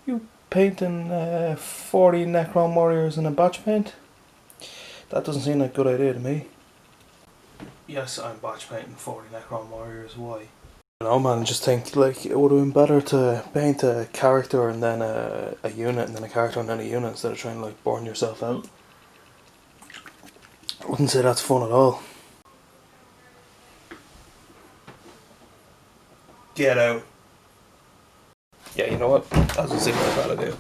You painting 40 Necron Warriors in a batch paint? That doesn't seem like a good idea to me. Yes, I'm batch painting 40 Necron Warriors, why? You know, man, just think like it would have been better to paint a character and then a unit and then a character and then a unit instead of trying to like burn yourself out. I wouldn't say that's fun at all. Get out. Yeah, you know what? That doesn't seem like a bad idea.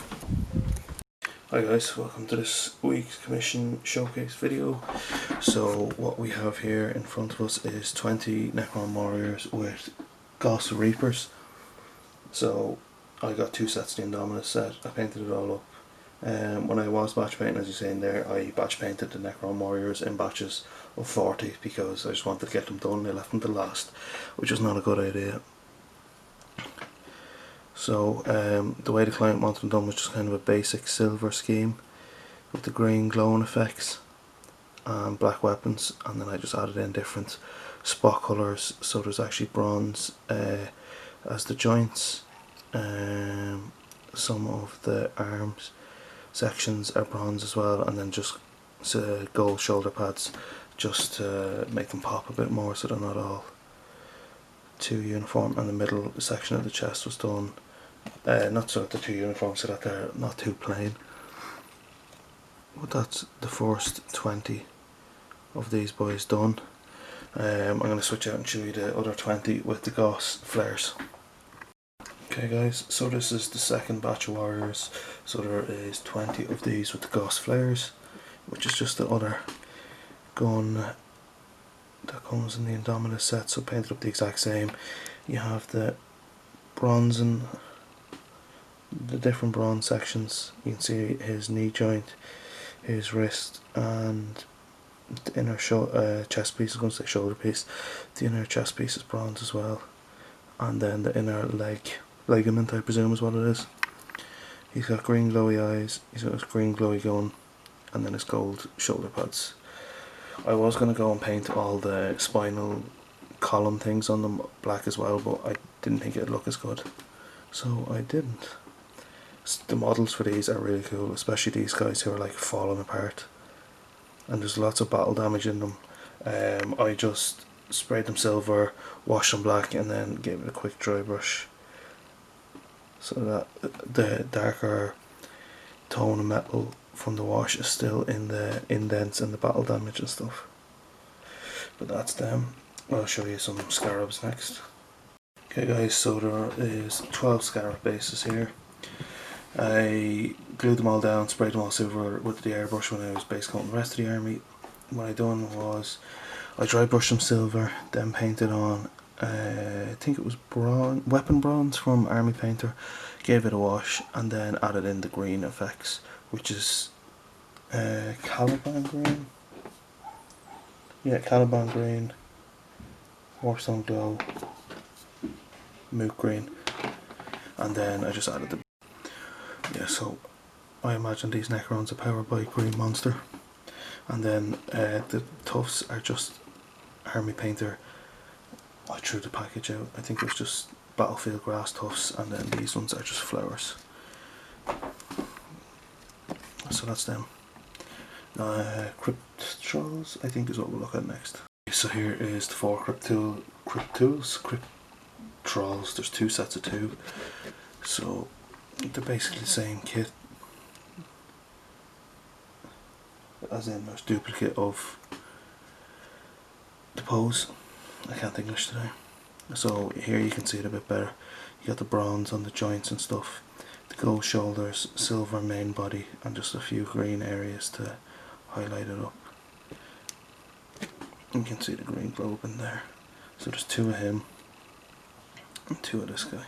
Hi guys, welcome to this week's commission showcase video. So what we have here in front of us is 20 Necron Warriors with Ghost Reapers. So I got two sets of the Indomitus set, I painted it all up. When I was batch painting, as you see in there, I batch painted the Necron Warriors in batches of 40 because I just wanted to get them done. I left them to last, which was not a good idea. So the way the client wanted them done was just kind of a basic silver scheme with the green glowing effects and black weapons, and then I just added in different spot colours. So there's actually bronze as the joints, some of the arms sections are bronze as well, and then just gold shoulder pads just to make them pop a bit more so they're not all too uniform, and the middle section of the chest was done not so that they're too uniform, so that they're not too plain. But that's the first 20 of these boys done. I'm going to switch out and show you the other 20 with the ghost flares. Okay guys, so this is the second batch of warriors. So there is 20 of these with the ghost flares, which is just the other gun that comes in the Indomitus set, so painted up the exact same. You have the bronze and the different bronze sections. You can see his knee joint, his wrist, and the inner chest piece. I was going to say shoulder piece. The inner chest piece is bronze as well, and then the inner ligament, I presume, is what it is. He's got green glowy eyes. He's got his green glowy gun, and then his gold shoulder pads. I was going to go and paint all the spinal column things on them black as well, but I didn't think it'd look as good, so I didn't. The models for these are really cool, especially these guys who are like falling apart, and there's lots of battle damage in them. I just sprayed them silver, washed them black, and then gave it a quick dry brush so that the darker tone of metal from the wash is still in the indents and the battle damage and stuff. But that's them. I'll show you some scarabs next. Okay guys, so there is 12 scarab bases here. I glued them all down, sprayed them all silver with the airbrush when I was base coating the rest of the army. What I done was I dry brushed them silver, then painted on I think it was weapon bronze from Army Painter, gave it a wash, and then added in the green effects, which is Caliban green. Yeah, Caliban green, Warstone glow, moot green, and then I just added the. Yeah, so I imagine these Necrons are powered by Green Monster, and then the tufts are just Army Painter. I threw the package out. I think it was just battlefield grass tufts, and then these ones are just flowers. So that's them. Crypt Trolls, I think, is what we'll look at next. So here is the 4 Crypt Trolls. There's 2 sets of 2. So they're basically the same kit, as in there's duplicate of the pose. I can't English today. So here you can see it a bit better. You got the bronze on the joints and stuff, the gold shoulders, silver main body, and just a few green areas to highlight it up. You can see the green globe in there. So there's 2 of him and 2 of this guy.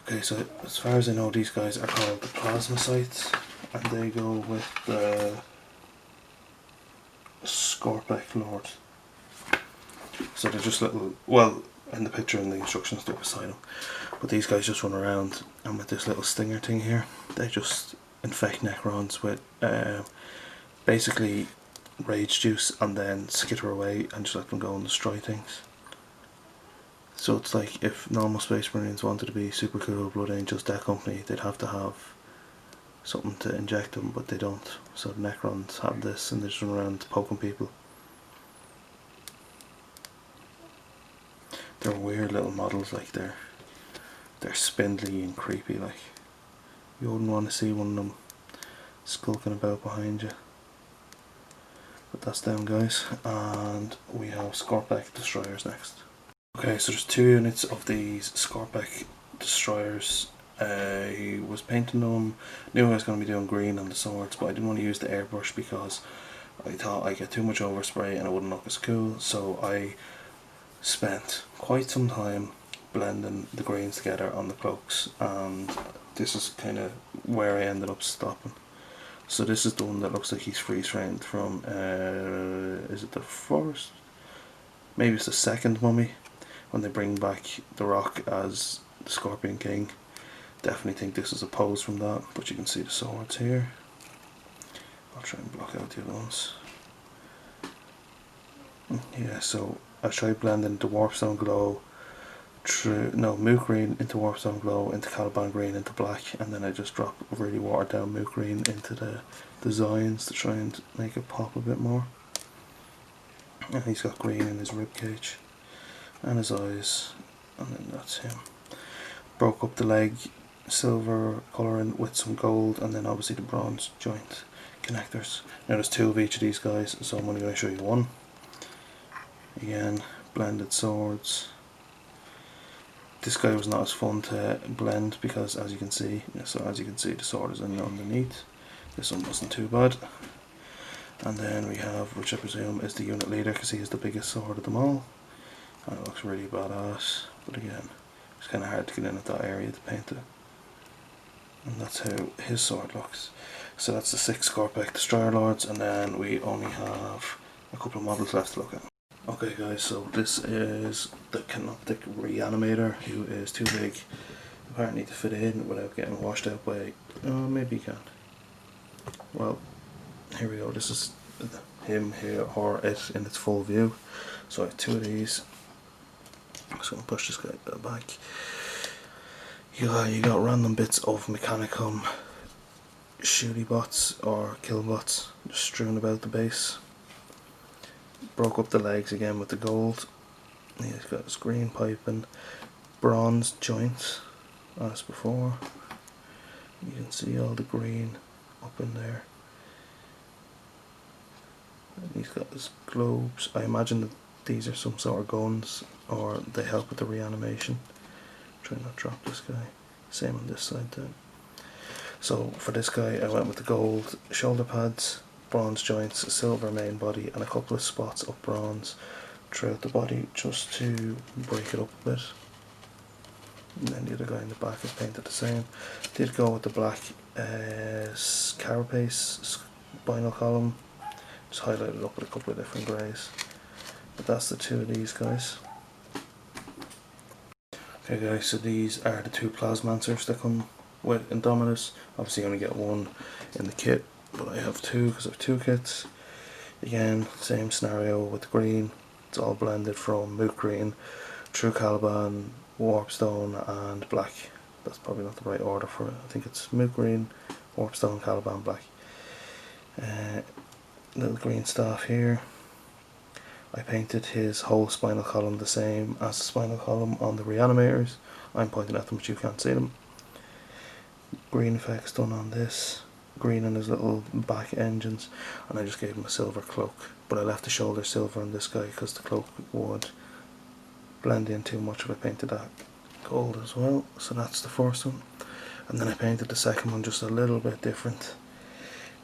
Okay, so as far as I know, these guys are called the Plasmacytes, and they go with the Scorpec Lord. So they're just little, well, in the picture and the instructions they're beside them, but these guys just run around, and with this little stinger thing here, they just infect Necrons with basically rage juice, and then skitter away and just let them go and destroy things. So it's like if normal Space Marines wanted to be super cool Blood Angels Death Company, they'd have to have something to inject them, but they don't. So the Necrons have this and they just run around poking people. They're weird little models, like they're spindly and creepy, like you wouldn't want to see one of them skulking about behind you. But that's them, guys, and we have Scorpec Destroyers next. Okay, so there's 2 units of these Scorpec Destroyers. I was painting them, knew I was going to be doing green on the swords, but I didn't want to use the airbrush because I thought I'd get too much overspray and it wouldn't look as cool, so I spent quite some time blending the greens together on the cloaks, and this is kind of where I ended up stopping. So this is the one that looks like he's freeze framed from, is it the first? Maybe it's the second mummy, when they bring back the Rock as the Scorpion King. Definitely think this is a pose from that, but you can see the swords here. I'll try and block out the other ones. Yeah, so I tried blending the Warpstone Glow Mook Green into Warpstone Glow, into Caliban Green, into black, and then I just drop really watered down Mook Green into the designs to try and make it pop a bit more. And he's got green in his ribcage and his eyes, and then that's him. Broke up the leg silver colouring with some gold, and then obviously the bronze joint connectors. Now there's 2 of each of these guys, so I'm only going to show you one. Again, blended swords. This guy was not as fun to blend because, as you can see, the sword is in underneath. This one wasn't too bad. And then we have, which I presume is the unit leader, because he is the biggest sword of them all, and it looks really badass. But again, it's kind of hard to get in at that area to paint it. And that's how his sword looks. So that's the 6 Scorpec Destroyer Lords, and then we only have a couple of models left to look at. Okay guys, so this is the Canoptic Reanimator, who is too big apparently to fit in without getting washed out by, maybe you can. Well, here we go, this is him here, or it in its full view. So I have 2 of these. I'm just going to push this guy back. You got random bits of Mechanicum shooty bots or kill bots just strewn about the base. Broke up the legs again with the gold. He's got his green piping, bronze joints as before. You can see all the green up in there. And he's got his globes. I imagine that these are some sort of guns, or they help with the reanimation. Try not to drop this guy. Same on this side too. So for this guy I went with the gold shoulder pads, bronze joints, a silver main body, and a couple of spots of bronze throughout the body just to break it up a bit. And then the other guy in the back is painted the same. Did go with the black carapace spinal column, just highlighted up with a couple of different greys. But that's the 2 of these guys. Okay guys, so these are the 2 Plasmancers that come with Indomitus. Obviously you only get 1 in the kit, but I have 2 because I have 2 kits. Again, same scenario with the green. It's all blended from Mook Green, True Caliban, Warpstone and black. That's probably not the right order for it. I think it's Mook Green, Warpstone, Caliban, black. Little green staff here. I painted his whole spinal column the same as the spinal column on the Reanimators. I'm pointing at them but you can't see them. Green effects done on this. Green on his little back engines, and I just gave him a silver cloak, but I left the shoulder silver on this guy because the cloak would blend in too much if I painted that gold as well. So that's the first one, and then I painted the second one just a little bit different.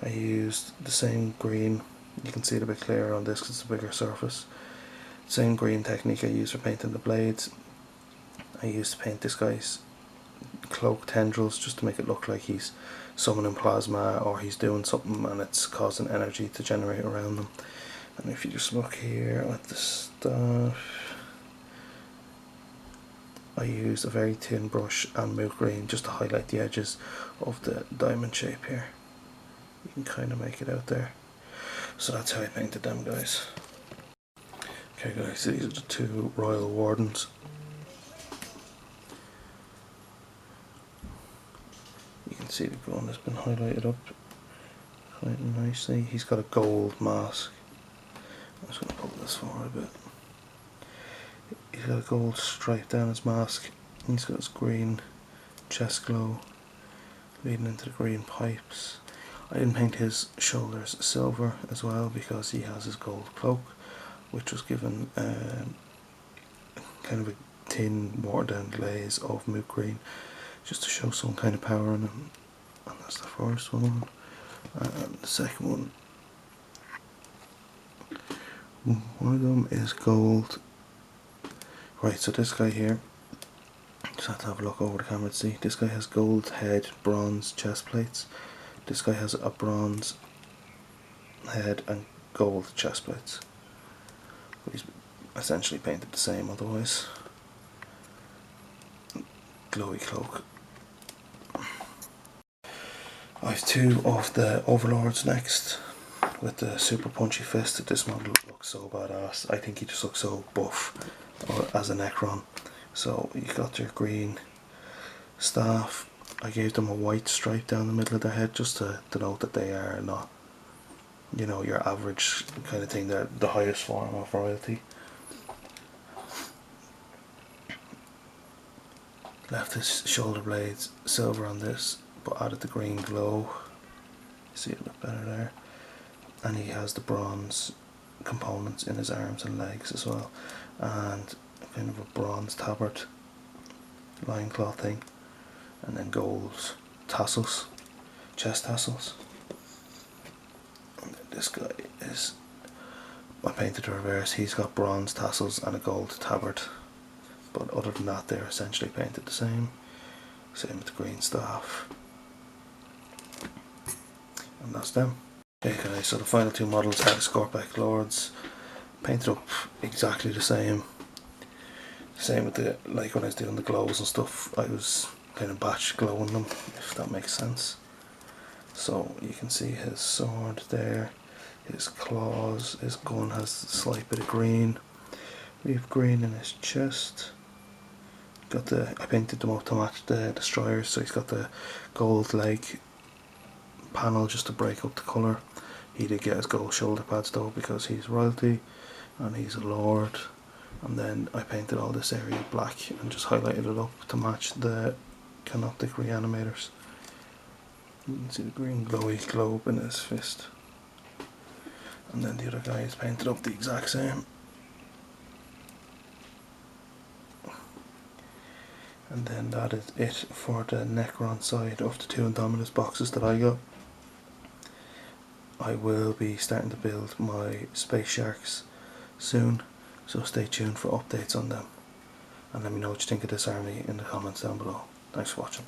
I used the same green, you can see it a bit clearer on this because it's a bigger surface. Same green technique I used for painting the blades. I used to paint this guy's cloak tendrils just to make it look like he's summoning plasma or he's doing something and it's causing energy to generate around them. And if you just look here at the stuff, I used a very thin brush and Mook Green just to highlight the edges of the diamond shape here. You can kind of make it out there. So that's how I painted them guys. Okay guys, so these are the 2 Royal Wardens. See the gun has been highlighted up quite nicely. He's got a gold mask. I'm just going to pull this forward a bit. He's got a gold stripe down his mask. He's got his green chest glow leading into the green pipes. I didn't paint his shoulders silver as well because he has his gold cloak, which was given kind of a tin watered down glaze of moot green just to show some kind of power in him. And that's the first one. And the second one of them is gold. Right, so this guy here, just have to have a look over the camera to see. This guy has gold head, bronze chest plates. This guy has a bronze head and gold chest plates. But he's essentially painted the same otherwise. Glowy cloak. I have two of the Overlords next with the super punchy fist. This model looks so badass. I think he just looks so buff as a Necron. So you got your green staff. I gave them a white stripe down the middle of their head just to denote that they are not, you know, your average kind of thing. They're the highest form of royalty. Left his shoulder blades silver on this, but added the green glow. You see it a bit better there. And he has the bronze components in his arms and legs as well, and kind of a bronze tabard loincloth thing, and then gold tassels, chest tassels. And then this guy is, I painted the reverse. He's got bronze tassels and a gold tabard, but other than that they're essentially painted the same. Same with the green staff. And that's them. Okay guys, so the final two models are Scorpic Lords, painted up exactly the same. Same with the, like when I was doing the glows and stuff, I was kind of batch glowing them, if that makes sense. So you can see his sword there, his claws, his gun has a slight bit of green. We have green in his chest. Got the, I painted them up to match the destroyers, so he's got the gold leg panel just to break up the colour. He did get his gold shoulder pads though because he's royalty and he's a lord. And then I painted all this area black and just highlighted it up to match the Canoptic Reanimators. You can see the green glowy globe in his fist. And then the other guy is painted up the exact same. And then that is it for the Necron side of the two Indomitus boxes that I got. I will be starting to build my Space Sharks soon, so stay tuned for updates on them. And let me know what you think of this army in the comments down below. Thanks for watching.